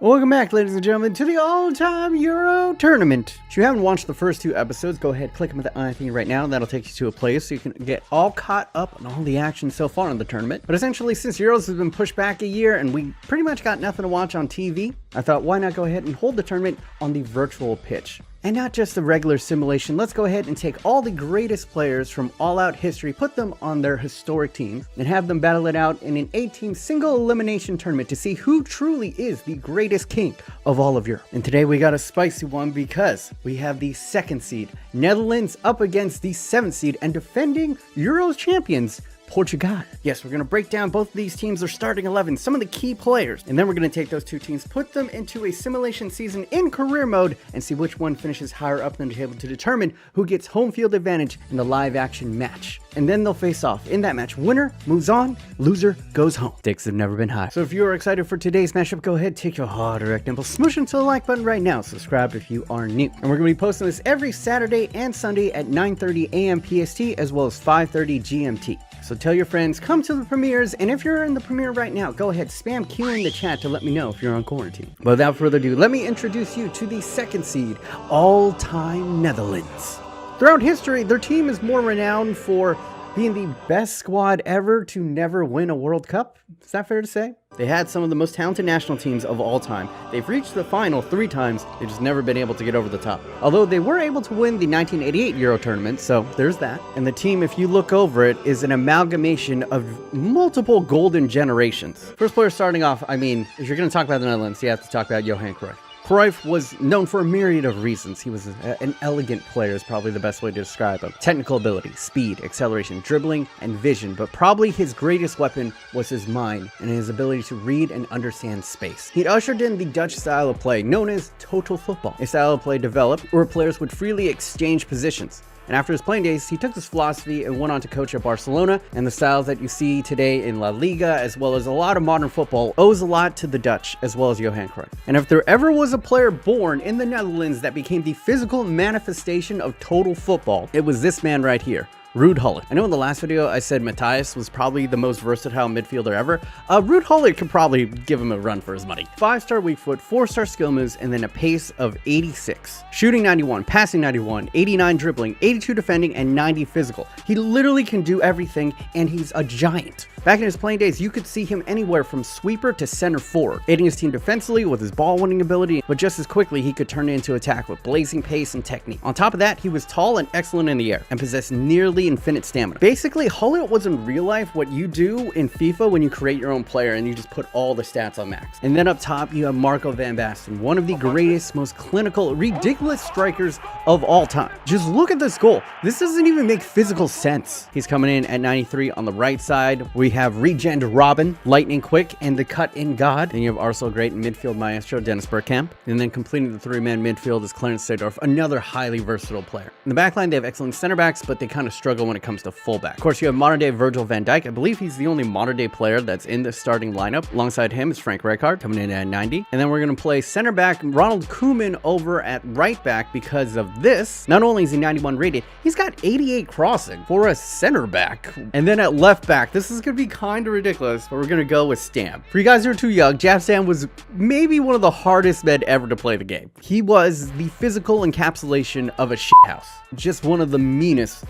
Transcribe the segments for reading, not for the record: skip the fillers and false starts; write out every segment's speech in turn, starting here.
Welcome back, ladies and gentlemen, to the all-time Euro tournament. If you haven't watched the first two episodes, go ahead, click them at the eye thing right now, and that'll take you to a place so you can get all caught up on all the action so far in the tournament. But essentially, since Euros has been pushed back a year and we pretty much got nothing to watch on TV, I thought, why not go ahead and hold the tournament on the virtual pitch? And not just the regular simulation, let's go ahead and take all the greatest players from all-out history, put them on their historic teams, and have them battle it out in an 8-team single elimination tournament to see who truly is the greatest king of all of Europe. And today we got a spicy one because we have the 2nd seed, Netherlands, up against the 7th seed and defending Euros champions, Portugal. Yes, we're going to break down both of these teams, their starting 11, some of the key players, and then we're going to take those two teams, put them into a simulation season in career mode, and see which one finishes higher up than the table to determine who gets home field advantage in the live action match. And then they'll face off. In that match, winner moves on, loser goes home. Stakes have never been high. So if you are excited for today's matchup, go ahead, take your hard erect nimble, smoosh into the like button right now, subscribe if you are new. And we're going to be posting this every Saturday and Sunday at 9:30 a.m. PST as well as 5:30 GMT. So tell your friends, come to the premieres, and if you're in the premiere right now, go ahead, spam Q in the chat to let me know if you're on quarantine. But without further ado, let me introduce you to the 2nd seed, all-time Netherlands. Throughout history, their team is more renowned for being the best squad ever to never win a World Cup. Is that fair to say? They had some of the most talented national teams of all time. They've reached the final 3 times, they've just never been able to get over the top. Although they were able to win the 1988 Euro tournament, so there's that. And the team, if you look over it, is an amalgamation of multiple golden generations. First player starting off, I mean, if you're going to talk about the Netherlands, you have to talk about Johan Cruyff. Cruyff was known for a myriad of reasons. He was an elegant player is probably the best way to describe him. Technical ability, speed, acceleration, dribbling, and vision, but probably his greatest weapon was his mind and his ability to read and understand space. He ushered in the Dutch style of play, known as total football, a style of play developed where players would freely exchange positions. And after his playing days, he took this philosophy and went on to coach at Barcelona, and the styles that you see today in La Liga, as well as a lot of modern football, owes a lot to the Dutch, as well as Johan Cruyff. And if there ever was a player born in the Netherlands that became the physical manifestation of total football, it was this man right here, Ruud Gullit. I know in the last video I said Matthijs was probably the most versatile midfielder ever. Ruud Gullit could probably give him a run for his money. 5-star weak foot, 4-star skill moves, and then a pace of 86. Shooting 91, passing 91, 89 dribbling, 82 defending, and 90 physical. He literally can do everything, and he's a giant. Back in his playing days, you could see him anywhere from sweeper to center forward, aiding his team defensively with his ball-winning ability, but just as quickly he could turn it into attack with blazing pace and technique. On top of that, he was tall and excellent in the air, and possessed nearly infinite stamina. Basically, Gullit was in real life what you do in FIFA when you create your own player and you just put all the stats on max. And then up top, you have Marco van Basten, one of the greatest, most clinical, ridiculous strikers of all time. Just look at this goal. This doesn't even make physical sense. He's coming in at 93 on the right side. We have Regen Robin, lightning quick, and the cut-in god. Then you have Arsenal great midfield maestro Dennis Bergkamp. And then completing the 3-man midfield is Clarence Seedorf, another highly versatile player. In the backline, they have excellent center backs, but they kind of struggle when it comes to fullback. Of course, you have modern-day Virgil van Dijk. I believe he's the only modern-day player that's in the starting lineup. Alongside him is Frank Rijkaard, coming in at 90. And then we're going to play center back Ronald Koeman over at right back because of this. Not only is he 91 rated, he's got 88 crossing for a center back. And then at left back, this is going to be kind of ridiculous, but we're going to go with Stam. For you guys who are too young, Jaap Stam was maybe one of the hardest men ever to play the game. He was the physical encapsulation of a shithouse. Just one of the meanest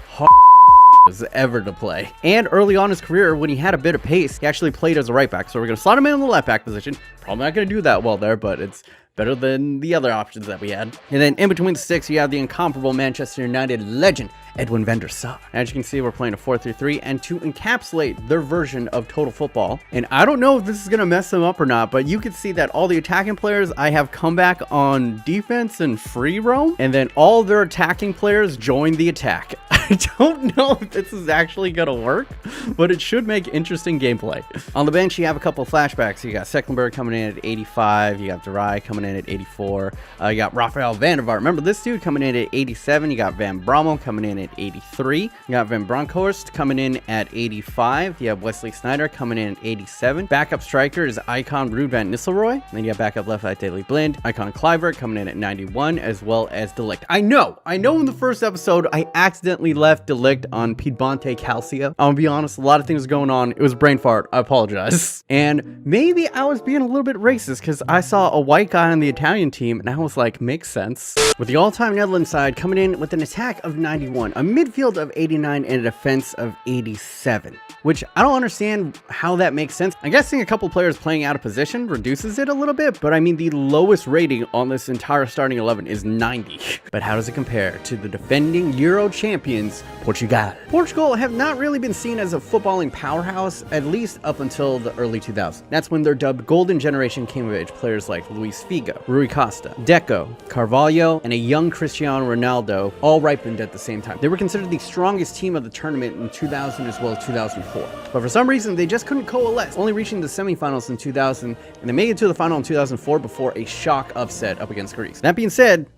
ever to play. And early on in his career, when he had a bit of pace, he actually played as a right back. So we're going to slot him in the left back position. Probably not going to do that well there, but it's better than the other options that we had. And then in between the sticks, you have the incomparable Manchester United legend, Edwin van der Sar. As you can see, we're playing a 4-3-3, and to encapsulate their version of total football, and I don't know if this is going to mess them up or not, but you can see that all the attacking players, I have come back on defense and free roam, and then all their attacking players join the attack. I don't know if this is actually going to work, but it should make interesting gameplay. On the bench, you have a couple flashbacks. You got Stecklenburg coming in at 85, you got Durai coming coming in at 84. You got Rafael van der Vaart. Remember this dude coming in at 87. You got Van Brammel coming in at 83. You got Van Bronckhorst coming in at 85. You have Wesley Sneijder coming in at 87. Backup striker is Icon Ruud van Nistelrooy. And then you have backup left back Daley Blind. Icon Kluivert coming in at 91, as well as De Ligt. I know in the first episode, I accidentally left De Ligt on Piedmonte Calcio. I'm gonna be honest, a lot of things were going on. It was a brain fart. I apologize. And maybe I was being a little bit racist because I saw a white guy on the Italian team and I was like, makes sense. With the all-time Netherlands side coming in with an attack of 91, a midfield of 89, and a defense of 87. Which I don't understand how that makes sense. I'm guessing a couple players playing out of position reduces it a little bit, but I mean the lowest rating on this entire starting 11 is 90. But how does it compare to the defending Euro champions, Portugal? Portugal have not really been seen as a footballing powerhouse, at least up until the early 2000s. That's when their dubbed golden generation came of age. Players like Luis Figo, Rui Costa, Deco, Carvalho, and a young Cristiano Ronaldo all ripened at the same time. They were considered the strongest team of the tournament in 2000 as well as 2004. But for some reason, they just couldn't coalesce, only reaching the semifinals in 2000, and they made it to the final in 2004 before a shock upset up against Greece. That being said,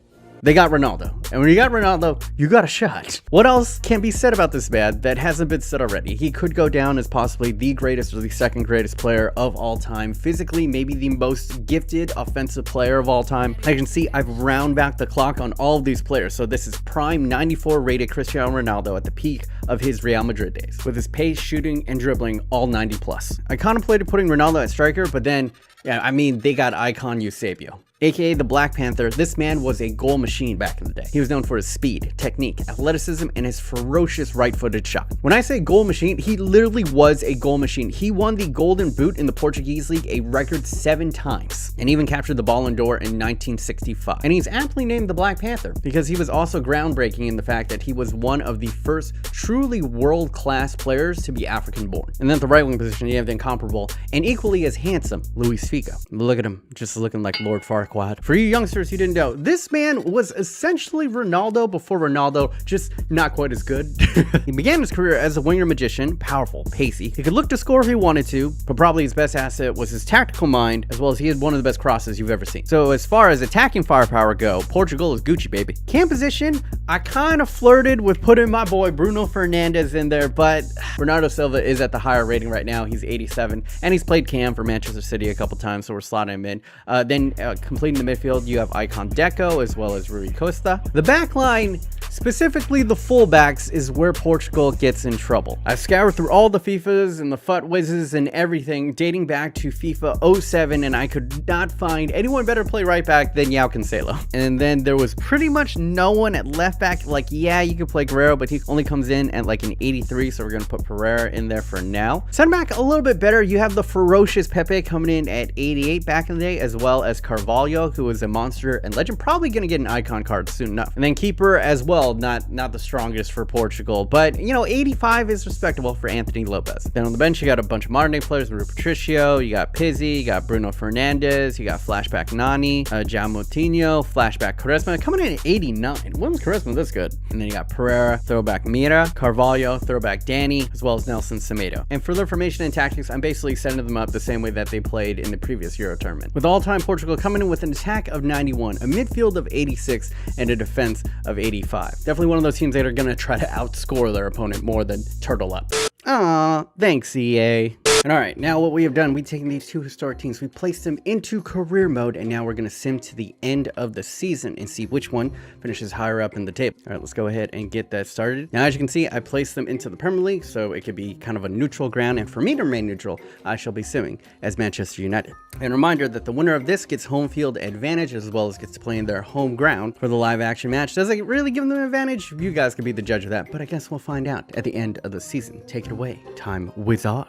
they got Ronaldo. And when you got Ronaldo, you got a shot. What else can be said about this man that hasn't been said already? He could go down as possibly the greatest or the second greatest player of all time. Physically, maybe the most gifted offensive player of all time. I can see I've round back the clock on all of these players. So this is prime 94 rated Cristiano Ronaldo at the peak of his Real Madrid days, with his pace, shooting, and dribbling all 90 plus. I contemplated putting Ronaldo at striker, but then, yeah, I mean, they got icon Eusebio, aka the Black Panther. This man was a goal machine back in the day. He was known for his speed, technique, athleticism, and his ferocious right-footed shot. When I say goal machine, he literally was a goal machine. He won the Golden Boot in the Portuguese League a record 7 times, and even captured the Ballon d'Or in 1965. And he's aptly named the Black Panther because he was also groundbreaking in the fact that he was one of the first truly world-class players to be African-born. And then at the right-wing position, you have the incomparable and equally as handsome Luis Figo. Look at him, just looking like Lord Farquaad. For you youngsters who didn't know, this man was essentially Ronaldo before Ronaldo, just not quite as good. He began his career as a winger magician, powerful, pacey. He could look to score if he wanted to, but probably his best asset was his tactical mind, as well as he had one of the best crosses you've ever seen. So as far as attacking firepower go, Portugal is Gucci, baby. Cam position, I kind of flirted with putting my boy Bruno Fernandes in there, but Bernardo Silva is at the higher rating right now. He's 87, and he's played cam for Manchester City a couple times, so we're slotting him in. Then completing the midfield, you have Icon Deco as well as Rui Costa. The back line, specifically the fullbacks, is where Portugal gets in trouble. I scoured through all the FIFAs and the FUT whizzes and everything dating back to FIFA 07, and I could not find anyone better to play right back than João Cancelo. And then there was pretty much no one at left back. Like, yeah, you could play Guerrero, but he only comes in at like an 83, so we're gonna put Pereira in there for now. Center back a little bit better. You have the ferocious Pepe coming in at 88 back in the day, as well as Carvalho, who is a monster and legend, probably gonna get an icon card soon enough. And then keeper as well, not the strongest for Portugal, but you know, 85 is respectable for Anthony Lopez. Then on the bench, you got a bunch of modern day players, Rui Patricio, you got Pizzi, you got Bruno Fernandes, you got flashback Nani, João Moutinho, flashback Quaresma, coming in at 89. When was Quaresma this good? And then you got Pereira, throwback Mira, Carvalho, throwback Danny, as well as Nelson Semedo. And for their formation and tactics, I'm basically setting them up the same way that they played in the previous Euro tournament. With all-time Portugal coming in with an attack of 91, a midfield of 86, and a defense of 85. Definitely one of those teams that are going to try to outscore their opponent more than turtle up. Aw, thanks EA. And all right, now what we have done, we've taken these two historic teams, we placed them into career mode, and now we're going to sim to the end of the season and see which one finishes higher up in the table. All right, let's go ahead and get that started. Now, as you can see, I placed them into the Premier League, so it could be kind of a neutral ground, and for me to remain neutral, I shall be simming as Manchester United. And a reminder that the winner of this gets home field advantage, as well as gets to play in their home ground for the live action match. Does it really give them an advantage? You guys could be the judge of that, but I guess we'll find out at the end of the season. Take it away, Time Wizard.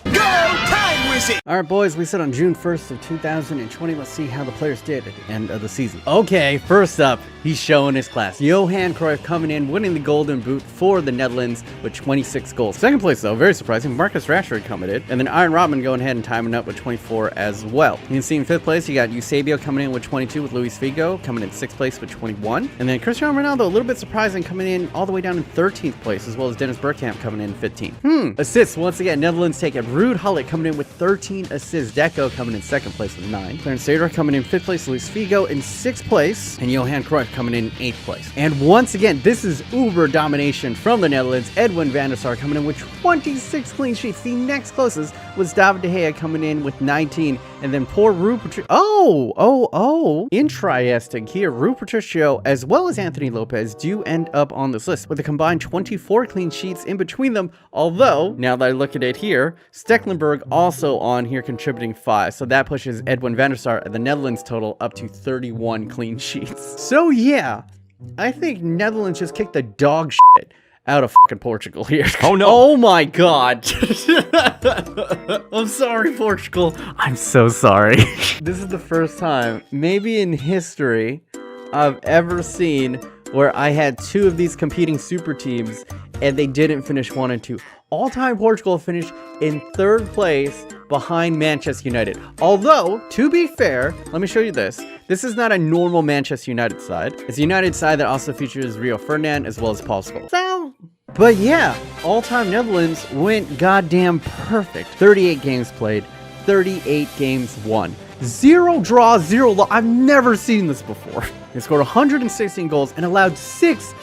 Go, Time Wizard! All right, boys, we said on June 1st of 2020. Let's see how the players did at the end of the season. Okay, first up, he's showing his class. Johan Cruyff coming in, winning the Golden Boot for the Netherlands with 26 goals. Second place, though, very surprising, Marcus Rashford coming in. And then Iron Robin going ahead and timing up with 24 as well. You can see in 5th place, you got Eusebio coming in with 22 with Luis Figo, coming in 6th place with 21. And then Cristiano Ronaldo, a little bit surprising, coming in all the way down in 13th place, as well as Dennis Bergkamp coming in 15. Assists, once again, Netherlands take it. Ruud Gullit coming in with 30 13 assists. Deco coming in 2nd place with 9. Clarence Seedorf coming in 5th place. Luis Figo in 6th place. And Johan Cruyff coming in 8th place. And once again, this is uber domination from the Netherlands. Edwin van der Sar coming in with 26 clean sheets. The next closest was David De Gea coming in with 19. And then poor Rui Patricio. Interesting here. Rui Patricio as well as Anthony Lopez do end up on this list with a combined 24 clean sheets in between them. Although, now that I look at it here, Stecklenburg also on here contributing 5. So that pushes Edwin van der Sar at the Netherlands total up to 31 clean sheets. So yeah, I think Netherlands just kicked the dog shit out of fucking Portugal here. Oh no. Oh my god. I'm sorry, Portugal. I'm so sorry. This is the first time, maybe in history, I've ever seen where I had 2 of these competing super teams and they didn't finish 1 and 2. All-time Portugal finished in 3rd place behind Manchester United. Although, to be fair, let me show you this. This is not a normal Manchester United side. It's a United side that also features Rio Ferdinand as well as Paul Scholes. So, but yeah, all-time Netherlands went goddamn perfect. 38 games played, 38 games won. 0 draws, 0 loss. I've never seen this before. They scored 116 goals and allowed 6.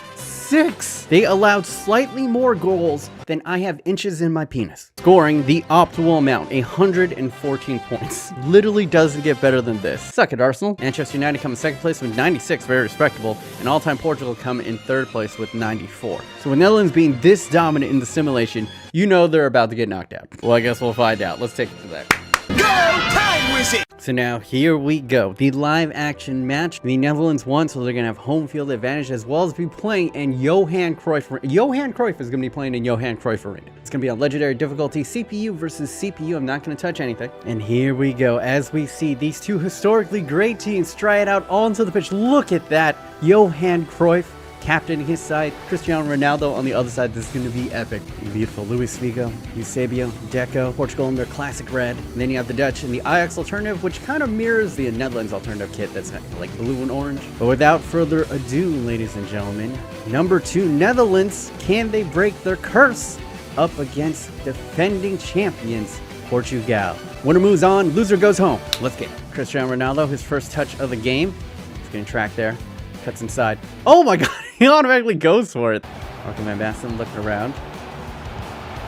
They allowed slightly more goals than I have inches in my penis. Scoring the optimal amount, 114 points. Literally doesn't get better than this. Suck it, Arsenal. Manchester United come in 2nd place with 96, very respectable. And all-time Portugal come in 3rd place with 94. So with Netherlands being this dominant in the simulation, you know they're about to get knocked out. Well, I guess we'll find out. Let's take it to that. Go time wizard! So now here we go. The live action match. The Netherlands won, so they're going to have home field advantage as well as be playing in Johan Cruyff. Johan Cruyff is going to be playing in Johan Cruyff Arena. It's going to be on legendary difficulty, CPU versus CPU. I'm not going to touch anything. And here we go. As we see these 2 historically great teams stride out onto the pitch. Look at that. Johan Cruyff captaining his side, Cristiano Ronaldo on the other side. This is going to be epic. Beautiful. Luis Figo, Eusebio, Deco, Portugal in their classic red. And then you have the Dutch and the Ajax alternative, which kind of mirrors the Netherlands alternative kit that's like blue and orange. But without further ado, ladies and gentlemen, number 2, Netherlands. Can they break their curse up against defending champions, Portugal? Winner moves on, loser goes home. Let's get it. Cristiano Ronaldo, his first touch of the game. He's getting tracked there. Cuts inside. Oh my god, he automatically goes for it. Marco Van Basten looking around.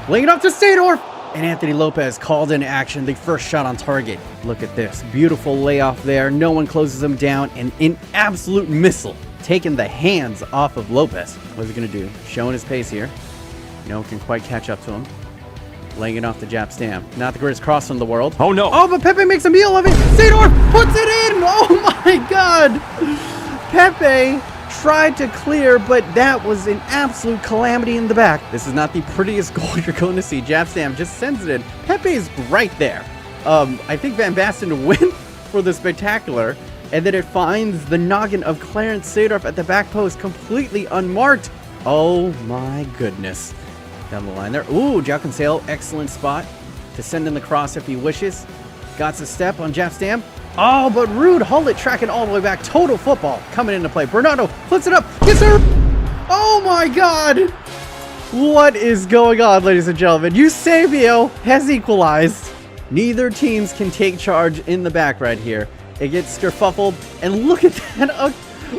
Laying it up to Seedorf! And Anthony Lopez called into action the first shot on target. Look at this. Beautiful layoff there. No one closes him down. And an absolute missile. Taking the hands off of Lopez. What's he going to do? Showing his pace here. No one can quite catch up to him. Laying it off to Jap Stam. Not the greatest cross in the world. Oh no. Oh, but Pepe makes a meal of it. Seedorf puts it in! Oh my god! Pepe tried to clear, but that was an absolute calamity in the back. This is not the prettiest goal you're going to see. Jap Stam just sends it in. Pepe is right there. I think Van Basten went for the spectacular, and then it finds the noggin of Clarence Seedorf at the back post completely unmarked. Oh my goodness. Down the line there. Ooh, João Cancelo, excellent spot to send in the cross if he wishes. Got the step on Jap Stam. Oh, but Ruud Hullet tracking all the way back. Total football coming into play. Bernardo puts it up. Gets her. Oh my god. What is going on, ladies and gentlemen? Eusebio has equalized. Neither teams can take charge in the back right here. It gets skerfuffled. And look at that.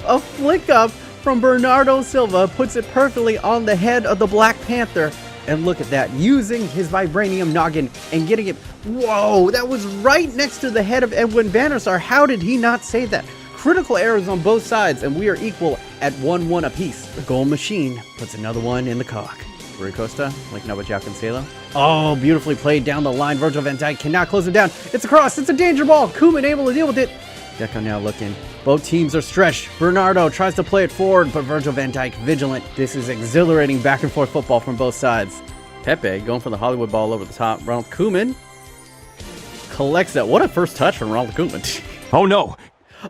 A flick up from Bernardo Silva puts it perfectly on the head of the Black Panther. And look at that, using his vibranium noggin and getting it. Whoa, that was right next to the head of Edwin van der Sar. How did he not save that? Critical errors on both sides, and we are equal at 1-1 apiece. The goal machine puts another one in the cock. Rui Costa linking up with João Cancelo. Oh, beautifully played down the line. Virgil van Dijk cannot close it down. It's a cross. It's a danger ball. Koeman able to deal with it. Deco now looking. Both teams are stretched. Bernardo tries to play it forward, but Virgil van Dijk vigilant. This is exhilarating back and forth football from both sides. Pepe going for the Hollywood ball over the top. Ronald Koeman collects that. What a first touch from Ronald Koeman. Oh no.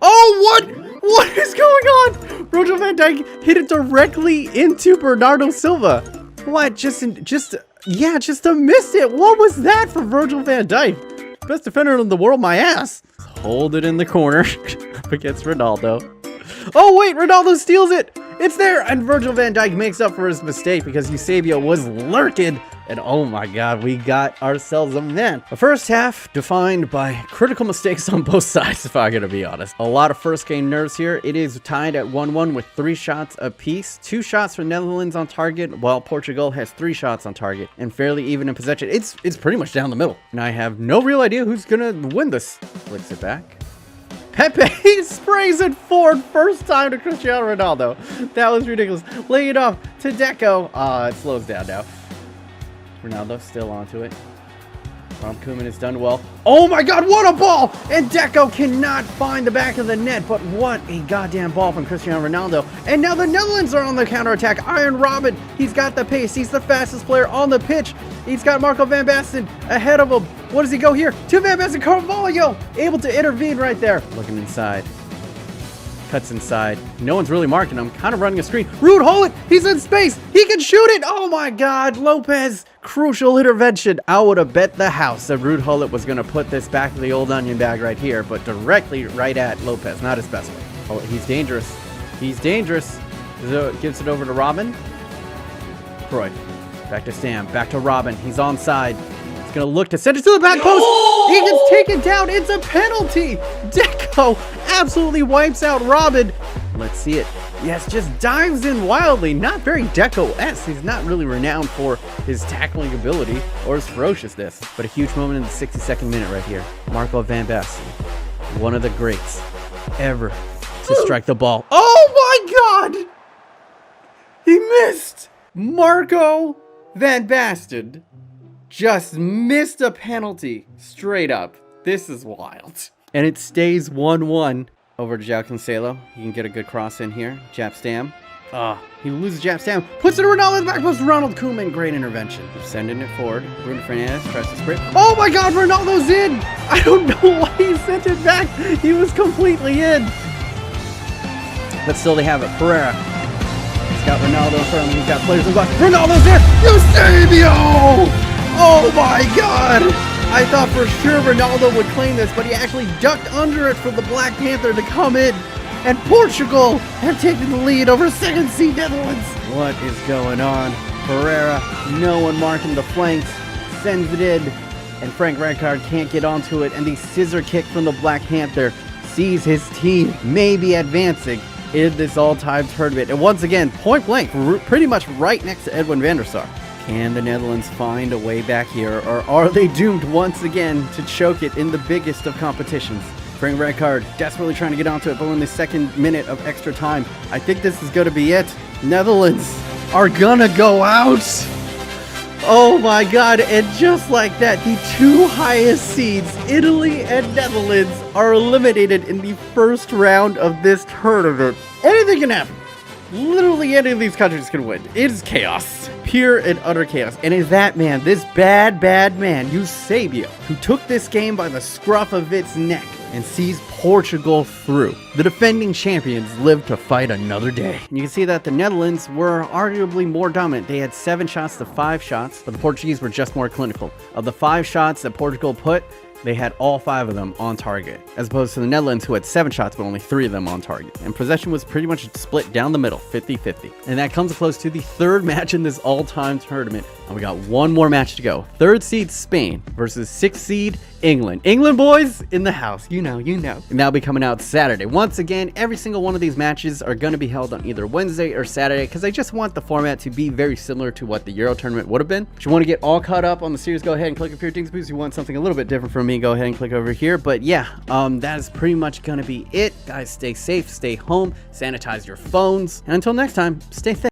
Oh, what? What is going on? Virgil van Dijk hit it directly into Bernardo Silva. What? Just to miss it. What was that for Virgil van Dijk? Best defender in the world, my ass. Hold it in the corner against Ronaldo. Oh, wait, Ronaldo steals it. It's there, and Virgil van Dijk makes up for his mistake because Eusebio was lurking. And oh my god, we got ourselves a man. The first half defined by critical mistakes on both sides, if I'm gonna be honest. A lot of first game nerves here. It is tied at 1-1 with 3 shots apiece. 2 shots for Netherlands on target, while Portugal has 3 shots on target and fairly even in possession. It's pretty much down the middle. And I have no real idea who's gonna win this. Flicks it back. Pepe sprays it forward, first time to Cristiano Ronaldo. That was ridiculous. Lay it off to Deco. It slows down now. Ronaldo still onto it. Koeman has done well. Oh my god, what a ball! And Deco cannot find the back of the net, but what a goddamn ball from Cristiano Ronaldo. And now the Netherlands are on the counterattack. Iron Robin, he's got the pace. He's the fastest player on the pitch. He's got Marco van Basten ahead of him. What does he go here? To Van Basten, Carvalho able to intervene right there. Looking inside. Cuts inside. No one's really marking him. Kind of running a screen. Ruud Gullit, he's in space. He can shoot it. Oh my god, Lopez. Crucial intervention. I would have bet the house that Ruud Gullit was going to put this back in the old onion bag right here, but directly right at Lopez. Not his best way. Oh, he's dangerous. He's dangerous. Gives it over to Robin. Freud. Back to Sam. Back to Robin. He's onside. He's going to look to send it to the back post. He gets taken down. It's a penalty. Deco absolutely wipes out Robin. Let's see it. Yes, just dives in wildly. Not very Deco-esque. He's not really renowned for his tackling ability or his ferociousness. But a huge moment in the 62nd minute right here. Marco van Basten, one of the greats ever to strike the ball. Oh my god! He missed! Marco van Basten just missed a penalty straight up. This is wild. And it stays 1-1 over to João Cancelo. He can get a good cross in here. Jap Stam. He loses Jap Stam. Puts it to Ronaldo in the back post. Ronald Koeman, great intervention. They're sending it forward. Bruno Fernandes tries to sprint. Oh my god, Ronaldo's in! I don't know why he sent it back. He was completely in. But still they have it. Pereira. He's got Ronaldo in front of him. He's got players in the box. Ronaldo's there! Eusebio! Oh my god! I thought for sure Ronaldo would claim this, but he actually ducked under it for the Black Panther to come in. And Portugal have taken the lead over second seed Netherlands. What is going on? Pereira, no one marking the flanks, sends it in, and Frank Rijkaard can't get onto it, and the scissor kick from the Black Panther sees his team maybe advancing in this all-time tournament. And once again, point blank, pretty much right next to Edwin van der Sar. Can the Netherlands find a way back here, or are they doomed once again to choke it in the biggest of competitions? Frank Rijkaard desperately trying to get onto it, but in the second minute of extra time, I think this is going to be it. Netherlands are gonna go out. Oh my god, and just like that, the 2 highest seeds, Italy and Netherlands, are eliminated in the first round of this tournament. Anything can happen. Literally any of these countries can win. It is chaos. Pure and utter chaos. And it's that man, this bad man, Eusebio, who took this game by the scruff of its neck and sees Portugal through. The defending champions live to fight another day. And you can see that the Netherlands were arguably more dominant. They had 7 shots to 5 shots, but the Portuguese were just more clinical. Of the 5 shots that Portugal put, they had all 5 of them on target, as opposed to the Netherlands, who had 7 shots, but only 3 of them on target. And possession was pretty much split down the middle, 50-50. And that comes close to the 3rd match in this all-time tournament. And we got 1 more match to go. 3rd seed Spain versus 6th seed England. England boys in the house, you know. And that'll be coming out Saturday. Once again, every single one of these matches are going to be held on either Wednesday or Saturday, because I just want the format to be very similar to what the Euro tournament would have been. If you want to get all caught up on the series, go ahead and click up here. If you want something a little bit different from me, go ahead and click over here. But yeah, that is pretty much going to be it. Guys, stay safe, stay home, sanitize your phones, and until next time, stay thick.